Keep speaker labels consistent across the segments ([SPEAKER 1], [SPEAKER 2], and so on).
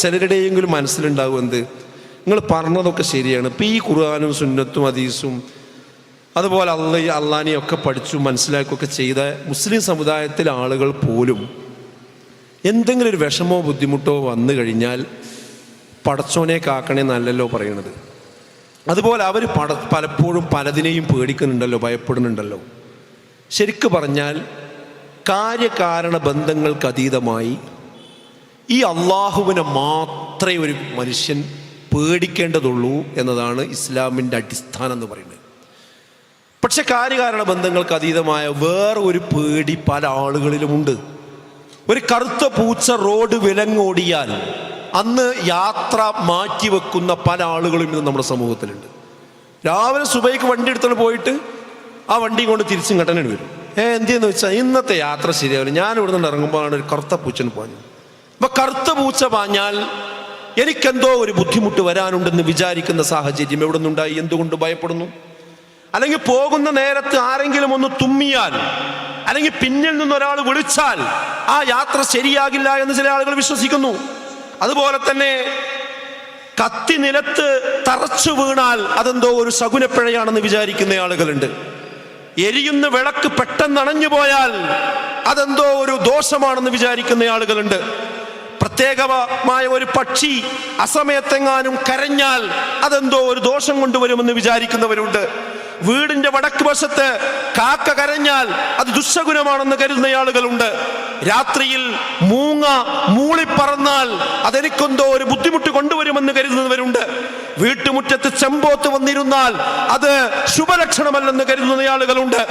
[SPEAKER 1] ചിലരുടെയെങ്കിലും മനസ്സിലുണ്ടാകും എന്ത്, നിങ്ങൾ പറഞ്ഞതൊക്കെ ശരിയാണ്. ഇപ്പം ഈ ഖുർആനും സുന്നത്തും ഹദീസും അതുപോലെ അള്ളാനെയും ഒക്കെ പഠിച്ചു മനസ്സിലാക്കുകയൊക്കെ ചെയ്ത മുസ്ലിം സമുദായത്തിലെ ആളുകൾ പോലും എന്തെങ്കിലും ഒരു വിഷമോ ബുദ്ധിമുട്ടോ വന്നു കഴിഞ്ഞാൽ പടച്ചോനെ കാക്കണേ നല്ലല്ലോ പറയണത്. അതുപോലെ അവർ പലപ്പോഴും പലതിനെയും പേടിക്കുന്നുണ്ടല്ലോ, ഭയപ്പെടുന്നുണ്ടല്ലോ. ശരിക്കു പറഞ്ഞാൽ കാര്യകാരണ ബന്ധങ്ങൾക്ക് അതീതമായി ഈ അള്ളാഹുവിനെ മാത്രമേ ഒരു മനുഷ്യൻ പേടിക്കേണ്ടതുള്ളൂ എന്നതാണ് ഇസ്ലാമിൻ്റെ അടിസ്ഥാനം എന്ന് പറയുന്നത്. പക്ഷെ കാര്യകാരണ ബന്ധങ്ങൾക്ക് അതീതമായ വേറെ ഒരു പേടി പല ആളുകളിലുമുണ്ട്. ഒരു കറുത്ത പൂച്ച റോഡ് വിലങ്ങോടിയാൽ അന്ന് യാത്ര മാറ്റിവെക്കുന്ന പല ആളുകളും ഇന്ന് നമ്മുടെ സമൂഹത്തിലുണ്ട്. രാവിലെ സുബൈക്ക് വണ്ടി എടുത്തോണ്ട് പോയിട്ട് ആ വണ്ടി കൊണ്ട് തിരിച്ചും കട്ടനാണ് വരും. എന്തെന്ന് വെച്ചാൽ ഇന്നത്തെ യാത്ര ശരിയാവില്ല, ഞാൻ ഇവിടെ നിന്ന് ഇറങ്ങുമ്പോഴാണ് ഒരു കറുത്ത പൂച്ചന് പാഞ്ഞു. അപ്പൊ കറുത്ത പൂച്ച പാഞ്ഞാൽ എനിക്കെന്തോ ഒരു ബുദ്ധിമുട്ട് വരാനുണ്ടെന്ന് വിചാരിക്കുന്ന സാഹചര്യം എവിടെ നിന്നുണ്ടായി? എന്തുകൊണ്ട് ഭയപ്പെടുന്നു? അല്ലെങ്കിൽ പോകുന്ന നേരത്ത് ആരെങ്കിലും ഒന്ന് തുമ്മിയാൽ, അല്ലെങ്കിൽ പിന്നിൽ നിന്നൊരാൾ വിളിച്ചാൽ ആ യാത്ര ശരിയാകില്ല എന്ന് ചില ആളുകൾ വിശ്വസിക്കുന്നു. അതുപോലെ തന്നെ കത്തി നിലത്ത് തറച്ചു വീണാൽ അതെന്തോ ഒരു ശകുനപ്പിഴയാണെന്ന് വിചാരിക്കുന്ന ആളുകളുണ്ട്. എരിയുന്ന വിളക്ക് പെട്ടെന്ന് അണഞ്ഞു പോയാൽ അതെന്തോ ഒരു ദോഷമാണെന്ന് വിചാരിക്കുന്ന ആളുകളുണ്ട്. പ്രത്യേകമായ ഒരു പക്ഷി അസമയത്തെങ്ങാനും കരഞ്ഞാൽ അതെന്തോ ഒരു ദോഷം കൊണ്ടുവരുമെന്ന് വിചാരിക്കുന്നവരുണ്ട്. വീടിന്റെ വടക്ക് വശത്ത് കാക്ക കരഞ്ഞാൽ അത് ദുസ്സഗുണമാണെന്ന് കരുതുന്ന ആളുകളുണ്ട്. രാത്രിയിൽ മൂങ്ങ മൂളിപ്പറന്നാൽ അതെനിക്കെന്തോ ഒരു ബുദ്ധിമുട്ട് കൊണ്ടുവരുമെന്ന് കരുതുന്നവരുണ്ട്. വീട്ടുമുറ്റത്ത് ചെമ്പോത്ത് വന്നിരുന്നാൽ അത് ശുഭലക്ഷണമല്ലെന്ന് കരുതുന്ന ആളുകളുണ്ട്.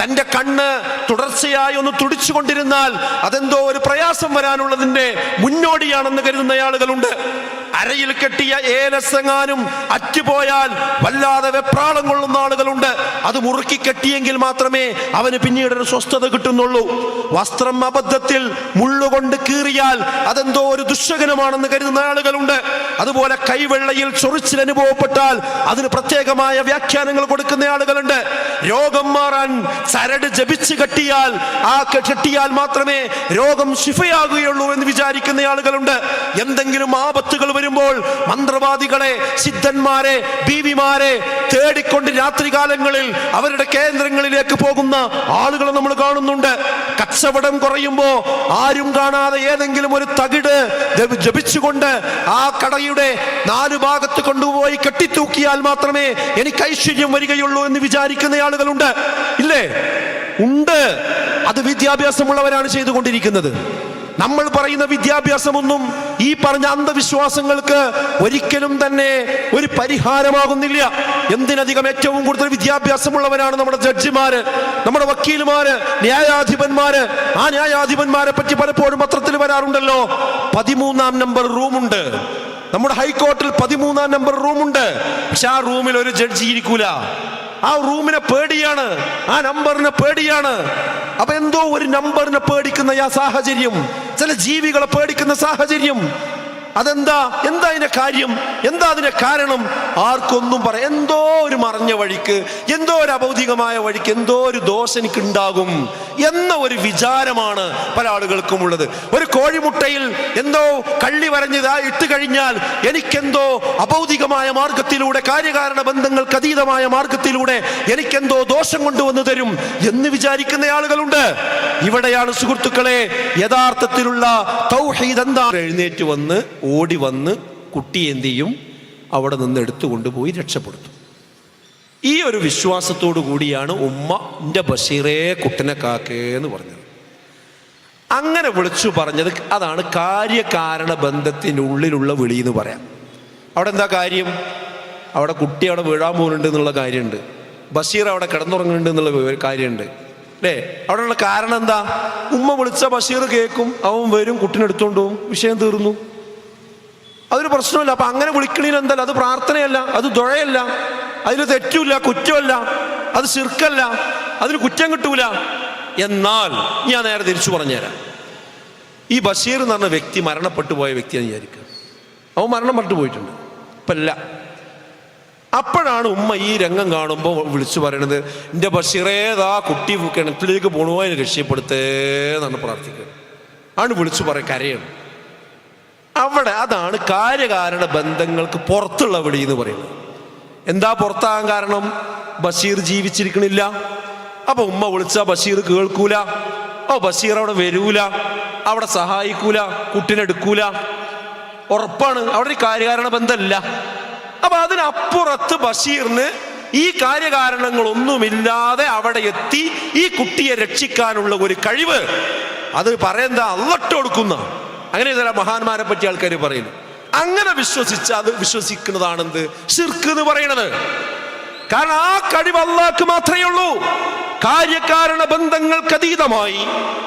[SPEAKER 1] തന്റെ കണ്ണ് തുടർച്ചയായി ഒന്ന് തുടിച്ചുകൊണ്ടിരുന്നാൽ അതെന്തോ ഒരു പ്രയാസം വരാനുള്ളതിന്റെ മുന്നോടിയാണെന്ന് കരുതുന്ന ആളുകളുണ്ട്. അരയിൽ കെട്ടിയ ഏലസെങ്ങാനും അറ്റുപോയാൽ വല്ലാതെ വെപ്രാളം കൊള്ളുന്ന ആളുകളുണ്ട്. അത് മുറുക്കി കെട്ടിയെങ്കിൽ മാത്രമേ അവന് പിന്നീട് ഒരു സ്വസ്ഥത കിട്ടുന്നുള്ളൂ. വസ്ത്രം അബദ്ധത്തിൽ മുള്ളുകൊണ്ട് കീറിയാൽ അതെന്തോ ഒരു ദുശ്ശകനമാണെന്ന് കരുതുന്ന ആളുകളുണ്ട്. അതുപോലെ കൈവെള്ളയിൽ ചൊറിച്ചിൽ അനുഭവപ്പെട്ടാൽ അതിന് പ്രത്യേകമായ വ്യാഖ്യാനങ്ങൾ കൊടുക്കുന്ന ആളുകളുണ്ട്. രോഗം മാറാൻ ചരട് ജപിച്ച് കെട്ടിയാൽ കെട്ടിയാൽ മാത്രമേ രോഗം ശിഫയാകുകയുള്ളൂ എന്ന് വിചാരിക്കുന്ന ആളുകളുണ്ട്. എന്തെങ്കിലും ആപത്തുകൾ വരുമ്പോൾ മന്ത്രവാദികളെ, സിദ്ധന്മാരെ, ബീവിമാരെ തേടിക്കൊണ്ട് രാത്രികാലങ്ങളിൽ അവരുടെ കേന്ദ്രങ്ങളിലേക്ക് പോകുന്ന ആളുകളെ നമ്മൾ കാണുന്നുണ്ട്. കച്ചവടം കുറയുമ്പോ ആരും കാണാതെ ഏതെങ്കിലും ഒരു തകിട് ജപിച്ചുകൊണ്ട് ആ കടയുടെ 4 ഭാഗത്ത് കൊണ്ടുപോയി കെട്ടിത്തൂക്കിയാൽ മാത്രമേ എനിക്ക് ഐശ്വര്യം വരികയുള്ളൂ എന്ന് വിചാരിക്കുന്ന ആളുകളുണ്ട്. ഇല്ലേ? ഉണ്ട്. അത് വിദ്യാഭ്യാസമുള്ളവരാണ് ചെയ്തുകൊണ്ടിരിക്കുന്നത്. നമ്മൾ പറയുന്ന വിദ്യാഭ്യാസമൊന്നും ഈ പറഞ്ഞ അന്ധവിശ്വാസങ്ങൾക്ക് ഒരിക്കലും തന്നെ ഒരു പരിഹാരമാകുന്നില്ല. എന്തിനധികം ഏറ്റവും കൂടുതൽ വിദ്യാഭ്യാസമുള്ളവരാണ് നമ്മുടെ ജഡ്ജിമാര്, നമ്മുടെ വക്കീലുമാര്, ന്യായാധിപന്മാര്. ആ ന്യായാധിപന്മാരെ പറ്റി പലപ്പോഴും പത്രത്തിൽ വരാറുണ്ടല്ലോ. 13-ാം നമ്പർ റൂമുണ്ട് നമ്മുടെ ഹൈക്കോർട്ടിൽ. 13-ാം നമ്പർ റൂമുണ്ട്. പക്ഷെ ആ റൂമിൽ ഒരു ജഡ്ജി ഇരിക്കൂല. ആ റൂമിനെ പേടിയാണ്, ആ നമ്പറിനെ പേടിയാണ്. അപ്പൊ എന്തോ ഒരു നമ്പറിനെ പേടിക്കുന്ന ആ സാഹചര്യം, ചില ജീവികളെ പേടിക്കുന്ന സാഹചര്യം, അതെന്താ? എന്താ അതിന്റെ കാര്യം? എന്താ അതിന്റെ കാരണം? ആർക്കൊന്നും പറയാം. എന്തോ ഒരു മറഞ്ഞ വഴിക്ക്, എന്തോ ഒരു അഭൗതികമായ വഴിക്ക് എന്തോ ഒരു ദോഷം എനിക്ക് ഉണ്ടാകും എന്ന ഒരു വിചാരമാണ് പല ആളുകൾക്കും ഉള്ളത്. ഒരു കോഴിമുട്ടയിൽ എന്തോ കള്ളി വരഞ്ഞതാ ഇട്ട് കഴിഞ്ഞാൽ എനിക്കെന്തോ അഭൗതികമായ മാർഗത്തിലൂടെ, കാര്യകാരണ ബന്ധങ്ങൾക്ക് അതീതമായ മാർഗത്തിലൂടെ എനിക്കെന്തോ ദോഷം കൊണ്ടുവന്ന് തരും എന്ന് വിചാരിക്കുന്ന ആളുകളുണ്ട്. ഇവിടെയാണ് സുഹൃത്തുക്കളെ യഥാർത്ഥത്തിലുള്ള തൗഹീദ് എന്താ. എഴുന്നേറ്റ് വന്ന് ഓടി വന്ന് കുട്ടിയെ എന്ത് ചെയ്യും? അവിടെ നിന്ന് എടുത്തുകൊണ്ടുപോയി രക്ഷപ്പെടുത്തും. ഈ ഒരു വിശ്വാസത്തോടു കൂടിയാണ് ഉമ്മ എൻ്റെ ബഷീറേ കുട്ടനെ കാക്കേന്ന് പറഞ്ഞത്. അങ്ങനെ വിളിച്ചു പറഞ്ഞത് അതാണ് കാര്യകാരണ ബന്ധത്തിനുള്ളിലുള്ള വിളി എന്ന് പറയാം. അവിടെ എന്താ കാര്യം? അവിടെ കുട്ടി അവിടെ വീഴാൻ പോകുന്നുണ്ട് എന്നുള്ള കാര്യമുണ്ട്. ബഷീർ അവിടെ കിടന്നുറങ്ങുന്നുണ്ട് എന്നുള്ള കാര്യമുണ്ട്. അല്ലേ? അവിടെയുള്ള കാരണം എന്താ? ഉമ്മ വിളിച്ച ബഷീർ കേൾക്കും, അവൻ വരും, കുട്ടിനെടുത്തോണ്ട് പോകും, വിഷയം തീർന്നു. അതൊരു പ്രശ്നമില്ല. അപ്പൊ അങ്ങനെ വിളിക്കണീന് എന്തല്ല, അത് പ്രാർത്ഥനയല്ല, അത് ദുഴയല്ല, അതിൽ തെറ്റുമില്ല, കുറ്റമല്ല, അത് ശിർക്കല്ല, അതിന് കുറ്റം കിട്ടൂല. എന്നാൽ ഞാൻ നേരെ തിരിച്ചു പറഞ്ഞുതരാം. ഈ ബഷീർ എന്ന് പറഞ്ഞ വ്യക്തി മരണപ്പെട്ടു പോയ വ്യക്തിയെന്ന് വിചാരിക്കുക. അവൻ മരണപ്പെട്ടു പോയിട്ടുണ്ട്, ഇപ്പല്ല. അപ്പോഴാണ് ഉമ്മ ഈ രംഗം കാണുമ്പോൾ വിളിച്ചു പറയണത്, എൻ്റെ ബഷീറേതാ കുട്ടി കിണറ്റിലേക്ക് പോണോ അതിനെ രക്ഷപ്പെടുത്തേന്നാണ് പ്രാർത്ഥിക്കുന്നത്. ആണ് വിളിച്ചു പറയും, കരയാണ്. അവിടെ അതാണ് കാര്യകാരണ ബന്ധങ്ങൾക്ക് പുറത്തുള്ള വിളി എന്ന് പറയുന്നത്. എന്താ പുറത്താകാൻ കാരണം? ബഷീർ ജീവിച്ചിരിക്കണില്ല. അപ്പൊ ഉമ്മ വിളിച്ചാ ബഷീർ കേൾക്കൂല. ബഷീർ അവിടെ വരൂല, അവിടെ സഹായിക്കൂല, കുട്ടിനെടുക്കൂല. ഉറപ്പാണ് അവിടെ ഒരു കാര്യകാരണ ബന്ധമില്ല. അപ്പൊ അതിനപ്പുറത്ത് ബഷീറിന് ഈ കാര്യകാരണങ്ങളൊന്നുമില്ലാതെ അവിടെ എത്തി ഈ കുട്ടിയെ രക്ഷിക്കാനുള്ള ഒരു കഴിവ്, അത് പറയുന്ന അള്ളട്ട് കൊടുക്കുന്ന, അങ്ങനെ ചില മഹാന്മാരെ പറ്റി ആൾക്കാർ പറയുന്നു. അങ്ങനെ അത് വിശ്വസിക്കുന്നതാണെന്ത് ശിർക്ക് എന്ന് പറയുന്നത്. കാരണം ആ കഴിവ് അള്ളാഹ്ക്ക് മാത്രമേ ഉള്ളൂ. കാര്യകാരണ ബന്ധങ്ങൾക്ക് അതീതമായി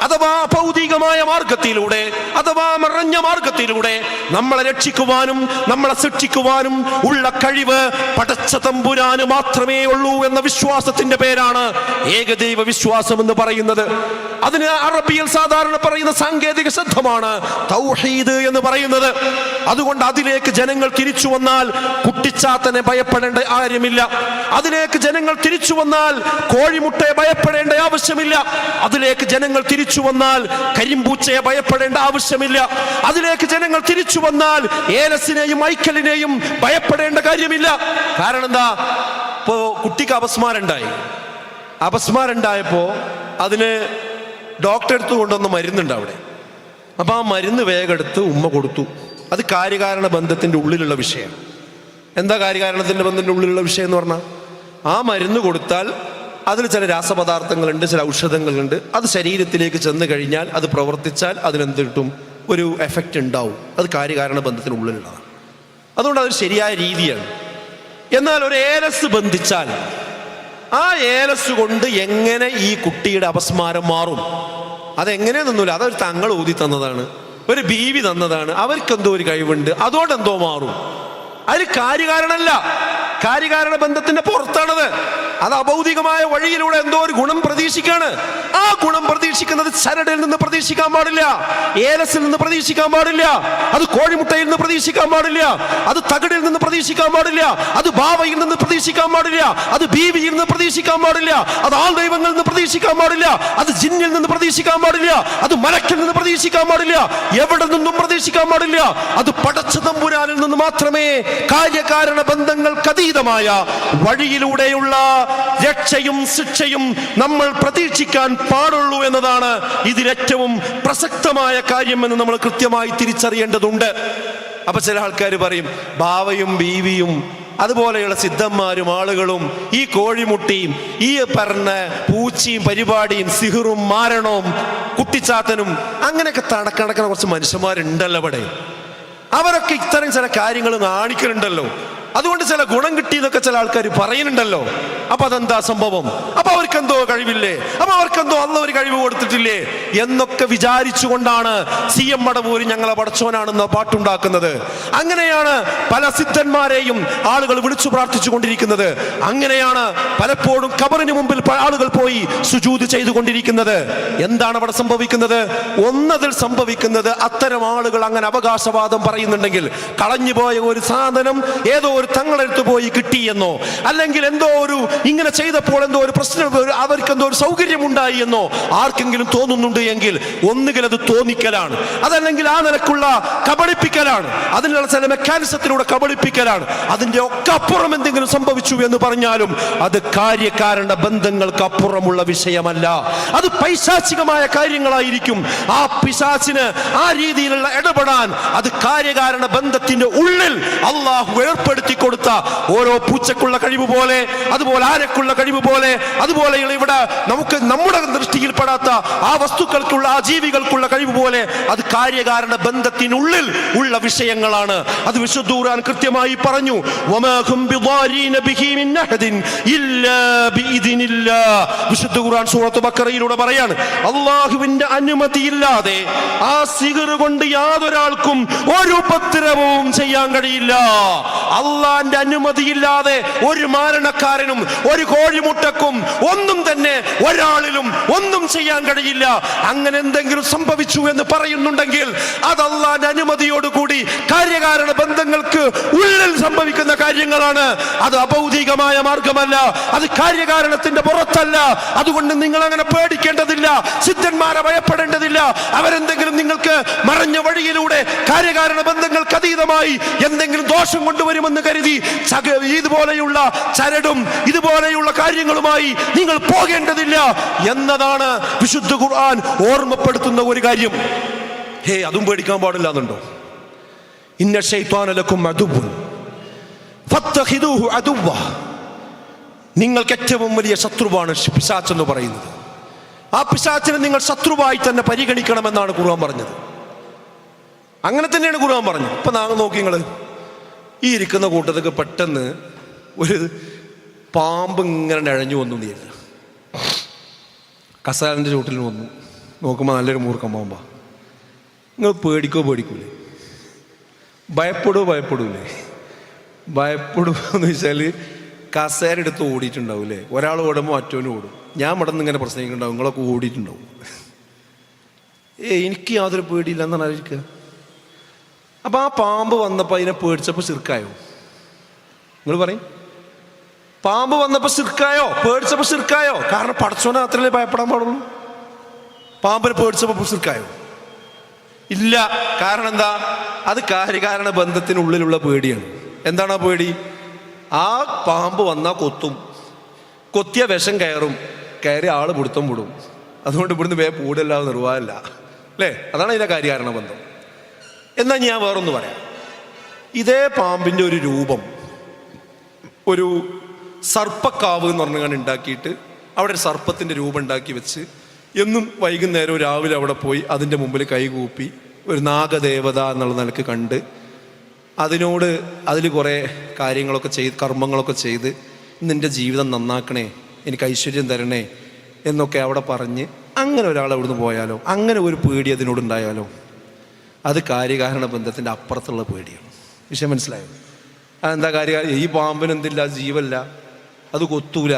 [SPEAKER 1] അഥവാ ഭൗതികമായ മാർഗത്തിലൂടെ അഥവാ മറഞ്ഞ മാർഗത്തിലൂടെ നമ്മളെ രക്ഷിക്കുവാനും നമ്മളെ സൃഷ്ടിക്കുവാനും ഉള്ള കഴിവ് പടച്ച തമ്പുരാന് മാത്രമേ ഉള്ളൂ എന്ന വിശ്വാസത്തിന്റെ പേരാണ് ഏകദൈവ വിശ്വാസം എന്ന് പറയുന്നത്. അതിന് അറബിയിൽ സാധാരണ പറയുന്ന സാങ്കേതിക ശബ്ദമാണ് തൗഹീദ് എന്ന് പറയുന്നത്. അതുകൊണ്ട് അതിലേക്ക് ജനങ്ങൾ തിരിച്ചു വന്നാൽ കുട്ടിച്ചാത്തനെ ഭയപ്പെടേണ്ട കാര്യമില്ല. അതിലേക്ക് ജനങ്ങൾ തിരിച്ചു വന്നാൽ കോഴിമുട്ടയെ ഭയപ്പെടേണ്ട ആവശ്യമില്ല. അതിലേക്ക് ജനങ്ങൾ തിരിച്ചു വന്നാൽ കരിമ്പൂച്ചയെ ഭയപ്പെടേണ്ട ആവശ്യമില്ല. അതിലേക്ക് ജനങ്ങൾ തിരിച്ചു വന്നാൽ ഏലസിനെയും ഐക്കലിനെയും ഭയപ്പെടേണ്ട കാര്യമില്ല. കാരണം എന്താ? ഇപ്പോ കുട്ടിക്ക് അപസ്മാരുണ്ടായപ്പോ അതിന് ഡോക്ടർ എടുത്തു കൊണ്ടുവന്ന മരുന്നുണ്ട് അവിടെ. അപ്പൊ ആ മരുന്ന് വേഗം എടുത്ത് ഉമ്മ കൊടുത്തു. അത് കാര്യകാരണ ബന്ധത്തിന്റെ ഉള്ളിലുള്ള വിഷയം. എന്താ കാര്യകാരണത്തിന്റെ ബന്ധത്തിന്റെ ഉള്ളിലുള്ള വിഷയം എന്ന് പറഞ്ഞാൽ, ആ മരുന്ന് കൊടുത്താൽ അതിൽ ചില രാസപദാർത്ഥങ്ങളുണ്ട്, ചില ഔഷധങ്ങളുണ്ട്. അത് ശരീരത്തിലേക്ക് ചെന്ന് കഴിഞ്ഞാൽ അത് പ്രവർത്തിച്ചാൽ അതിനെന്ത് കിട്ടും? ഒരു എഫക്റ്റ് ഉണ്ടാവും. അത് കാര്യകാരണ ബന്ധത്തിനുള്ളിലുള്ളതാണ്. അതുകൊണ്ട് അതൊരു ശരിയായ രീതിയാണ്. എന്നാൽ ഒരു ഏലസ് ബന്ധിച്ചാൽ ആ ഏലസ് കൊണ്ട് എങ്ങനെ ഈ കുട്ടിയുടെ അപസ്മാരം മാറും? അതെങ്ങനെയൊന്നുമില്ല. അതൊരു തങ്ങൾ ഊതി തന്നതാണ്, ഒരു ബീവി തന്നതാണ്. അവർക്കെന്തോ ഒരു കഴിവുണ്ട്, അതുകൊണ്ട് എന്തോ മാറും. അതിൽ കാര്യകാരണമല്ല, കാര്യകാരണ ബന്ധത്തിന്റെ പുറത്താണത്. അത് അഭൗതികമായ വഴിയിലൂടെ എന്തോ ഒരു ഗുണം പ്രതീക്ഷിക്കാണ്. ആ ഗുണം പ്രതീക്ഷിക്കുന്നത് ചരടിൽ നിന്ന് പ്രതീക്ഷിക്കാൻ പാടില്ല, ഏലസിൽ നിന്ന് പ്രതീക്ഷിക്കാൻ പാടില്ല, അത് കോഴിമുട്ടയിൽ നിന്ന് പ്രതീക്ഷിക്കാൻ പാടില്ല, അത് തകിടിൽ നിന്ന് പ്രതീക്ഷിക്കാൻ പാടില്ല, അത് ബാവയിൽ നിന്ന് പ്രതീക്ഷിക്കാൻ പാടില്ല, അത് ബീവിയിൽ നിന്ന് പ്രതീക്ഷിക്കാൻ പാടില്ല, അത് ആൾ ദൈവങ്ങളിൽ നിന്ന് പ്രതീക്ഷിക്കാൻ പാടില്ല, അത് ജിന്നിൽ നിന്ന് പ്രതീക്ഷിക്കാൻ പാടില്ല, അത് മലക്കിൽ നിന്ന് പ്രതീക്ഷിക്കാൻ പാടില്ല, എവിടെ നിന്നും പ്രതീക്ഷിക്കാൻ പാടില്ല. അത് പടച്ച തമ്പുരാനിൽ നിന്ന് മാത്രമേ കാര്യകാരണ ബന്ധങ്ങൾക്ക് അതീതമായ വഴിയിലൂടെയുള്ള രക്ഷയും ശിക്ഷയും നമ്മൾ പ്രതീക്ഷിക്കാൻ പാടുള്ളൂ എന്നതാണ് ഇതിലേറ്റവും പ്രസക്തമായ കാര്യമെന്ന് നമ്മൾ കൃത്യമായി തിരിച്ചറിയേണ്ടതുണ്ട്. അപ്പൊ ചില ആൾക്കാർ പറയും, ബാവയും ബീവിയും അതുപോലെയുള്ള സിദ്ധന്മാരും ആളുകളും ഈ കോഴിമുട്ടിയും ഈ പറഞ്ഞ പൂച്ചയും പരിപാടിയും സിഹിറും മാരണവും കുട്ടിച്ചാത്തനും അങ്ങനെയൊക്കെ തണക്കണക്കുന്ന കുറച്ച് മനുഷ്യന്മാരുണ്ടല്ലോ ഇവിടെ. അവരൊക്കെ ഇത്തരം ചില കാര്യങ്ങൾ കാണിക്കുന്നുണ്ടല്ലോ, അതുകൊണ്ട് ചില ഗുണം കിട്ടിയെന്നൊക്കെ ചില ആൾക്കാർ പറയുന്നുണ്ടല്ലോ. അപ്പൊ അതെന്താ സംഭവം? അപ്പൊ അവർക്കെന്തോ കഴിവില്ലേ? അപ്പൊ അവർക്കെന്തോ അള്ള ഒരു കഴിവ് കൊടുത്തിട്ടില്ലേ എന്നൊക്കെ വിചാരിച്ചുകൊണ്ടാണ് CM മടവൂര് ഞങ്ങളെ പടച്ചോനാണെന്ന പാട്ടുണ്ടാക്കുന്നത്. അങ്ങനെയാണ് പല സിദ്ധന്മാരെയും ആളുകൾ വിളിച്ചു പ്രാർത്ഥിച്ചു കൊണ്ടിരിക്കുന്നത്. അങ്ങനെയാണ് പലപ്പോഴും ഖബറിന് മുമ്പിൽ ആളുകൾ പോയി സുജൂദ് ചെയ്തുകൊണ്ടിരിക്കുന്നത്. എന്താണ് അവിടെ സംഭവിക്കുന്നത്? ഒന്നതിൽ സംഭവിക്കുന്നത്, അത്തരം ആളുകൾ അങ്ങനെ അവകാശവാദം പറയുന്നുണ്ടെങ്കിൽ കളഞ്ഞുപോയ ഒരു സാധനം ഏതോ ഒരു തങ്ങളെടുത്ത് പോയി കിട്ടിയെന്നോ, അല്ലെങ്കിൽ എന്തോ ഒരു ഇങ്ങനെ ചെയ്തപ്പോൾ എന്തോ ഒരു പ്രശ്നം, അവർക്ക് എന്തോ ഒരു സൗകര്യം ഉണ്ടായി എന്നോ ആർക്കെങ്കിലും തോന്നുന്നുണ്ട് എങ്കിൽ ഒന്നുകിൽ അത് തോന്നിക്കലാണ്, അതല്ലെങ്കിൽ ആ നിലക്കുള്ള കബളിപ്പിക്കലാണ്, അതിനുള്ള ചില മെക്കാനിസത്തിലൂടെ കബളിപ്പിക്കലാണ്. അതിന്റെ ഒക്കെ അപ്പുറം എന്തെങ്കിലും സംഭവിച്ചു എന്ന് പറഞ്ഞാലും അത് കാര്യകാരണ ബന്ധങ്ങൾക്ക് അപ്പുറമുള്ള വിഷയമല്ല. അത് പൈശാചികമായ കാര്യങ്ങളായിരിക്കും. ആ പിശാചിന് ആ രീതിയിലുള്ള ഇടപെടാൻ അത് കാര്യകാരണ ബന്ധത്തിന്റെ ഉള്ളിൽ അള്ളാഹു ഏർപ്പെടുത്തി കൊടുത്ത ഓരോ പൂച്ചക്കുള്ള കഴിവ് പോലെ, അതുപോലെ ആനക്കുള്ള കഴിവ് പോലെ, അതുപോലെയുള്ള ഇവിടെ നമുക്ക് നമ്മുടെ ദൃഷ്ടിയിൽപ്പെടാത്ത ആ വസ്തുക്കൾക്കുള്ള, ആ ജീവികൾക്കുള്ള കഴിവ് പോലെ അത് കാര്യകാരണ ബന്ധത്തിനുള്ളിൽ ഉള്ള വിഷയങ്ങളാണ്. അത് വിശുദ്ധ ഖുർആൻ കൃത്യമായി പറഞ്ഞു. വിശുദ്ധ ഖുർആൻ സൂറത്ത് ബഖറയിലൂടെ പറയാണ്, അള്ളാഹുവിന്റെ അനുമതിയില്ലാതെ ആ സിഹർ കൊണ്ട് യാതൊരാൾക്കും ഒരു ഉപദ്രവവും ചെയ്യാൻ കഴിയില്ല. അള്ളാഹ് അള്ളാന്റെ അനുമതിയില്ലാതെ ഒരു മാരണക്കാരനും ഒരു കോഴിമുട്ടക്കും ഒന്നും തന്നെ ഒരാളിലും ഒന്നും ചെയ്യാൻ കഴിയില്ല. അങ്ങനെ എന്തെങ്കിലും സംഭവിച്ചു എന്ന് പറയുന്നുണ്ടെങ്കിൽ അത് അള്ളാന്റെ അനുമതിയോടുകൂടി കാര്യകാരണ ബന്ധങ്ങൾക്ക് ഉള്ളിൽ സംഭവിക്കുന്ന കാര്യങ്ങളാണ്. അത് അഭൗതികമായ മാർഗമല്ല, അത് കാര്യകാരണത്തിന്റെ പുറത്തല്ല. അതുകൊണ്ട് നിങ്ങൾ അങ്ങനെ പേടിക്കേണ്ടതില്ല, സിദ്ധന്മാരെ ഭയപ്പെടേണ്ടതില്ല. അവരെന്തെങ്കിലും നിങ്ങൾക്ക് മറഞ്ഞ വഴിയിലൂടെ കാര്യകാരണ ബന്ധങ്ങൾക്ക് അതീതമായി എന്തെങ്കിലും ദോഷം കൊണ്ടുവരുമെന്ന് കരുതി ഇതുപോലെയുള്ള ചരടും ഇതുപോലെയുള്ള കാര്യങ്ങളുമായി നിങ്ങൾ പോകേണ്ടതില്ല എന്നതാണ് വിശുദ്ധ ഖുർആൻ ഓർമ്മപ്പെടുത്തുന്ന ഒരു കാര്യം. അതും പേടിക്കാൻ പാടില്ല എന്നുണ്ടോ? ഇന്ന ശൈത്വാന ലക്കും അദുവ്വുൻ ഫത്തഖിദൂഹു അദുവ്വ. നിങ്ങൾക്ക് ഏറ്റവും വലിയ ശത്രുവാണ് പിശാച് എന്ന് പറയുന്നത്. ആ പിശാചിനെ നിങ്ങൾ ശത്രുവായി തന്നെ പരിഗണിക്കണമെന്നാണ് ഖുർആൻ പറഞ്ഞത്. അങ്ങനെ തന്നെയാണ് ഖുർആൻ പറഞ്ഞത്. ഇപ്പൊ നോക്കി നിങ്ങൾ ഈ ഇരിക്കുന്ന കൂട്ടത്തൊക്കെ പെട്ടെന്ന് ഒരു പാമ്പ് ഇങ്ങനെ ഇഴഞ്ഞു വന്നു നീ കസാലിൻ്റെ ചൂട്ടിൽ വന്നു. നോക്കുമ്പോൾ നല്ലൊരു മൂർഖൻ പാമ്പാ. നിങ്ങൾ പേടിക്കൂലേ? ഭയപ്പെടൂലേ? ഭയപ്പെടുമെന്ന് വെച്ചാൽ കസേര എടുത്ത് ഓടിയിട്ടുണ്ടാവൂലേ? ഒരാൾ ഓടുമ്പോൾ മറ്റവനും ഓടും. ഞാൻ ഇവിടെ നിന്ന് ഇങ്ങനെ പ്രസംഗിക്കുന്നുണ്ടാവും, നിങ്ങളൊക്കെ ഓടിയിട്ടുണ്ടാവും. എനിക്ക് യാതൊരു പേടിയില്ല എന്നാണ് ആലോചിക്കുക. അപ്പം ആ പാമ്പ് വന്നപ്പോൾ അതിനെ പേടിച്ചപ്പോൾ ശിർക്കായോ? നിങ്ങൾ പറയും, പാമ്പ് വന്നപ്പോൾ ശിർക്കായോ? പേടിച്ചപ്പോൾ ശിർക്കായോ? കാരണം പടച്ചോനെ അത്രയല്ലേ ഭയപ്പെടാൻ പാടുള്ളൂ. പാമ്പിനെ പേടിച്ചപ്പോൾ ശിർക്കായോ? ഇല്ല. കാരണം എന്താ? അത് കാര്യകാരണ ബന്ധത്തിനുള്ളിലുള്ള പേടിയാണ്. എന്താണ് ആ പേടി? ആ പാമ്പ് വന്നാൽ കൊത്തും, കൊത്തിയ വിഷം കയറി ആള് പിടുത്തം വിടും. അതുകൊണ്ട് ഇവിടുന്ന് പൂടല്ലാതെ നിർവാഹമില്ല, അല്ലേ? അതാണ് അതിൻ്റെ കാര്യകാരണ ബന്ധം. എന്നാൽ ഞാൻ വേറൊന്ന് പറയാം. ഇതേ പാമ്പിൻ്റെ ഒരു രൂപം ഒരു സർപ്പക്കാവ് എന്ന് പറഞ്ഞാൽ ഉണ്ടാക്കിയിട്ട് അവിടെ ഒരു സർപ്പത്തിൻ്റെ രൂപം ഉണ്ടാക്കി വെച്ച് എന്നും വൈകുന്നേരം രാവിലെ അവിടെ പോയി അതിൻ്റെ മുമ്പിൽ കൈകൂപ്പി ഒരു നാഗദേവത എന്നുള്ള നിലക്ക് കണ്ട് അതിൽ കുറേ കാര്യങ്ങളൊക്കെ ചെയ്ത് കർമ്മങ്ങളൊക്കെ ചെയ്ത് നിൻ്റെ ജീവിതം നന്നാക്കണേ, എനിക്ക് ഐശ്വര്യം തരണേ എന്നൊക്കെ അവിടെ പറഞ്ഞ് അങ്ങനെ ഒരാൾ അവിടുന്ന് പോയാലോ, അങ്ങനെ ഒരു പേടി അതിനോടുണ്ടായാലോ, അത് കാര്യകാരണ ബന്ധത്തിൻ്റെ അപ്പുറത്തുള്ള പേടിയാണ്. വിഷയം മനസ്സിലായോ? അതെന്താ കാര്യം? ഈ പാമ്പിന് എന്തില്ല, ജീവല്ല, അത് കൊത്തൂല.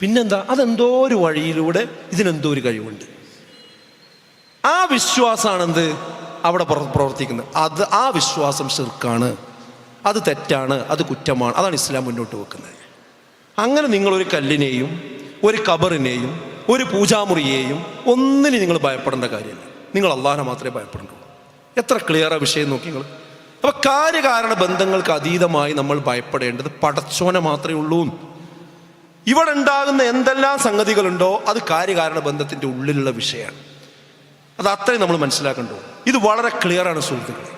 [SPEAKER 1] പിന്നെന്താ? അതെന്തോ ഒരു വഴിയിലൂടെ ഇതിനെന്തോ ഒരു കഴിവുണ്ട്. ആ വിശ്വാസമാണെന്ത് അവിടെ പ്രവർത്തിക്കുന്നത്. ആ വിശ്വാസം ശിർക്കാണ്, അത് തെറ്റാണ്, അത് കുറ്റമാണ്. അതാണ് ഇസ്ലാം മുന്നോട്ട് വെക്കുന്നത്. അങ്ങനെ നിങ്ങളൊരു കല്ലിനെയും ഒരു ഖബറിനെയും ഒരു പൂജാമുറിയെയും ഒന്നിനും നിങ്ങൾ ഭയപ്പെടേണ്ട കാര്യമില്ല. നിങ്ങൾ അള്ളാഹിനെ മാത്രമേ ഭയപ്പെടേണ്ടൂ. എത്ര ക്ലിയറാ വിഷയം നോക്കി നിങ്ങൾ. അപ്പൊ കാര്യകാരണ ബന്ധങ്ങൾക്ക് അതീതമായി നമ്മൾ ഭയപ്പെടേണ്ടത് പടച്ചോനെ മാത്രമേ ഉള്ളൂ. ഇവിടെ ഉണ്ടാകുന്ന എന്തെല്ലാം സംഗതികളുണ്ടോ അത് കാര്യകാരണ ബന്ധത്തിന്റെ ഉള്ളിലുള്ള വിഷയമാണ്. അത് അത്രയും നമ്മൾ മനസ്സിലാക്കണ്ടോ. ഇത് വളരെ ക്ലിയറാണ് സുഹൃത്തുക്കളെ.